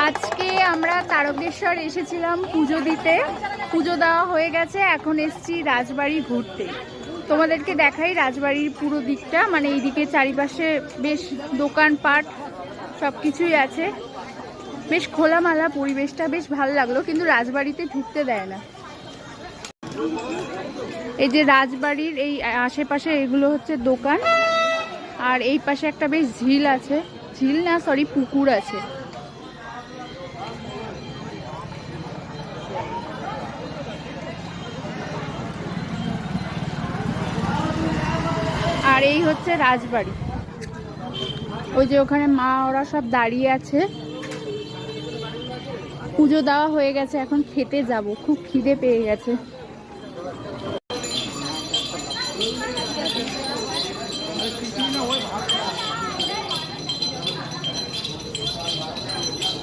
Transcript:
আজকে আমরা তারকেশ্বর এসেছিলাম পুজো দিতে। পুজো দেওয়া হয়ে গেছে, এখন এসছি রাজবাড়ি ঘুরতে। তোমাদেরকে দেখাই রাজবাড়ির পুরো দিকটা, মানে এইদিকে চারিপাশে বেশ দোকানপাট সব কিছুই আছে, বেশ খোলামেলা পরিবেশটা, বেশ ভালো লাগলো। কিন্তু রাজবাড়িতে ঢুকতে দেয় না। এই যে রাজবাড়ির এই আশেপাশে এগুলো হচ্ছে দোকান, আর এই পাশে একটা বেশ ঝিল আছে, ঝিল না সরি পুকুর আছে। আর এই হচ্ছে রাজবাড়ি। ওই যে ওখানে মা ওরা সব দাঁড়িয়ে আছে। পুজো দেওয়া হয়ে গেছে, এখন খেতে যাব, খুব খিদে পেয়ে গেছে।